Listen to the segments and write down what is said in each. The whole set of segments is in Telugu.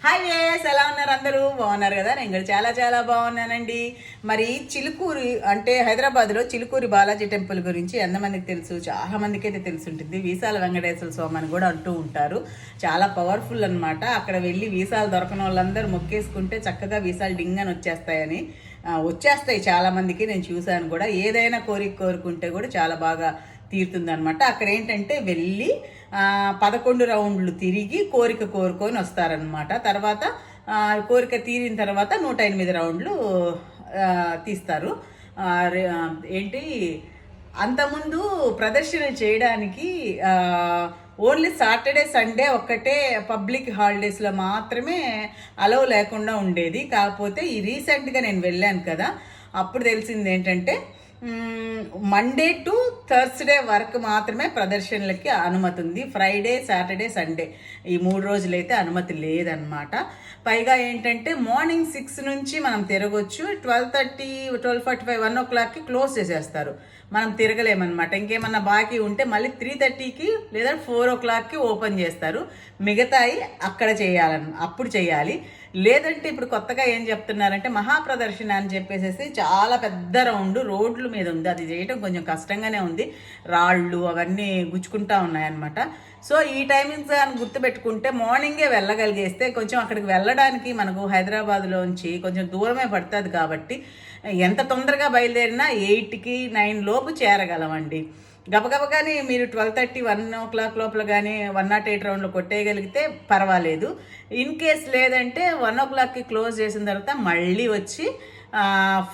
హాయ్ వేస్, ఎలా ఉన్నారు? అందరూ బాగున్నారు కదా? నేను కూడా చాలా చాలా బాగున్నానండి. మరి చిలుకూరి అంటే హైదరాబాద్లో చిలుకూరి బాలాజీ టెంపుల్ గురించి ఎంతమందికి తెలుసు? చాలా మందికి అయితే తెలిసి ఉంటుంది. వీసాల వెంకటేశ్వర స్వామి అని కూడా అంటూ ఉంటారు. చాలా పవర్ఫుల్ అనమాట. అక్కడ వెళ్ళి వీసాలు దొరకని వాళ్ళందరూ మొక్కేసుకుంటే చక్కగా వీసాలు డింగ్ అని వచ్చేస్తాయని వచ్చేస్తాయి చాలా మందికి. నేను చూశాను కూడా. ఏదైనా కోరిక కోరుకుంటే కూడా చాలా బాగా తీరుతుందనమాట. అక్కడ ఏంటంటే వెళ్ళి 11 రౌండ్లు తిరిగి కోరిక కోరుకొని వస్తారనమాట. తర్వాత కోరిక తీరిన తర్వాత 108 రౌండ్లు తీస్తారు. ఏంటి అంతకుముందు ప్రదర్శన చేయడానికి ఓన్లీ సాటర్డే సండే ఒక్కటే పబ్లిక్ హాలిడేస్లో మాత్రమే అలౌ లేకుండా ఉండేది. కాకపోతే ఈ రీసెంట్గా నేను వెళ్ళాను కదా, అప్పుడు తెలిసింది ఏంటంటే మండే టు థర్స్డే వరకు మాత్రమే ప్రదర్శనలకి అనుమతి ఉంది. ఫ్రైడే, సాటర్డే, సండే ఈ 3 రోజులైతే అనుమతి లేదనమాట. పైగా ఏంటంటే మార్నింగ్ 6 నుంచి మనం తిరగొచ్చు. 12:30, 12:45, 1 o'clockకి క్లోజ్ చేసేస్తారు. మనం తిరగలేమన్నమాట. ఇంకేమన్నా బాకీ ఉంటే మళ్ళీ 3:30కి లేదా 4 o'clockకి ఓపెన్ చేస్తారు. మిగతాయి అక్కడ అప్పుడు చేయాలి. లేదంటే ఇప్పుడు కొత్తగా ఏం చెప్తున్నారంటే మహాప్రదర్శన అని చెప్పేసి చాలా పెద్ద రౌండ్ రోడ్ల మీద ఉంది. అది చేయడం కొంచెం కష్టంగానే ఉంది. రాళ్ళు అవన్నీ గుచ్చుకుంటా ఉన్నాయన్నమాట. సో ఈ టైమింగ్స్ అని గుర్తుపెట్టుకుంటే మార్నింగే వెళ్ళగలిగేస్తే కొంచెం అక్కడికి వెళ్ళడానికి మనకు హైదరాబాద్లోంచి కొంచెం దూరమే పడుతుంది. కాబట్టి ఎంత తొందరగా బయలుదేరినా 8కి 9 లోపు చేరగలమండి. గబగబగానే మీరు 12:30, 1 o'clock లోపల కానీ 108 రౌండ్లు కొట్టేయగలిగితే పర్వాలేదు. ఇన్ కేస్ లేదంటే 1 o'clockకి క్లోజ్ చేసిన తర్వాత మళ్ళీ వచ్చి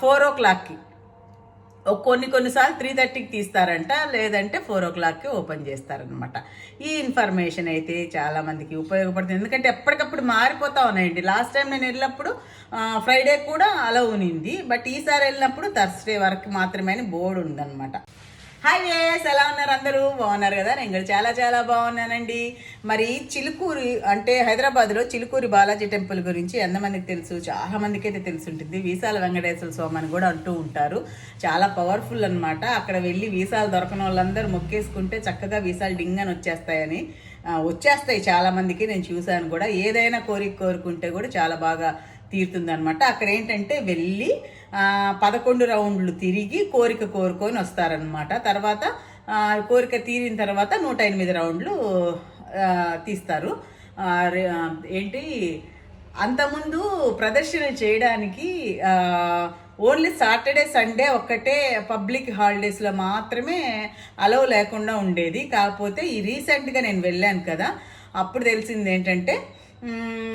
4 o'clockకి కొన్నిసార్లు 3:30కి తీస్తారంట, లేదంటే 4 o'clockకి ఓపెన్ చేస్తారనమాట. ఈ ఇన్ఫర్మేషన్ అయితే చాలామందికి ఉపయోగపడుతుంది. ఎందుకంటే ఎప్పటికప్పుడు మారిపోతా ఉన్నాయండి. లాస్ట్ టైం నేను వెళ్ళినప్పుడు ఫ్రైడే కూడా అలా ఉనింది. బట్ ఈసారి వెళ్ళినప్పుడు థర్స్డే వరకు మాత్రమే అని బోర్డు ఉందన్నమాట. హాయ్ వేస్, ఎలా ఉన్నారు? అందరూ బాగున్నారు కదా? నేను కూడా చాలా చాలా బాగున్నానండి. మరి చిలుకూరి అంటే హైదరాబాద్లో చిలుకూరి బాలాజీ టెంపుల్ గురించి ఎంతమందికి తెలుసు? చాలా మందికి అయితే తెలిసి ఉంటుంది. వీసాల వెంకటేశ్వర స్వామి అని కూడా అంటూ ఉంటారు. చాలా పవర్ఫుల్ అనమాట. అక్కడ వెళ్ళి వీసాలు దొరకని వాళ్ళందరూ మొక్కేసుకుంటే చక్కగా వీసాలు డింగ్ అని వచ్చేస్తాయి చాలా మందికి. నేను చూశాను కూడా. ఏదైనా కోరిక కోరుకుంటే కూడా చాలా బాగా తీరుతుందనమాట. అక్కడ ఏంటంటే వెళ్ళి 11 రౌండ్లు తిరిగి కోరిక కోరుకొని వస్తారనమాట. తర్వాత కోరిక తీరిన తర్వాత 108 రౌండ్లు తీస్తారు. ఏంటి అంతకుముందు ప్రదర్శన చేయడానికి ఓన్లీ సాటర్డే సండే ఒక్కటే పబ్లిక్ హాలిడేస్లో మాత్రమే అలౌ లేకుండా ఉండేది. కాకపోతే ఈ రీసెంట్గా నేను వెళ్ళాను కదా, అప్పుడు తెలిసింది ఏంటంటే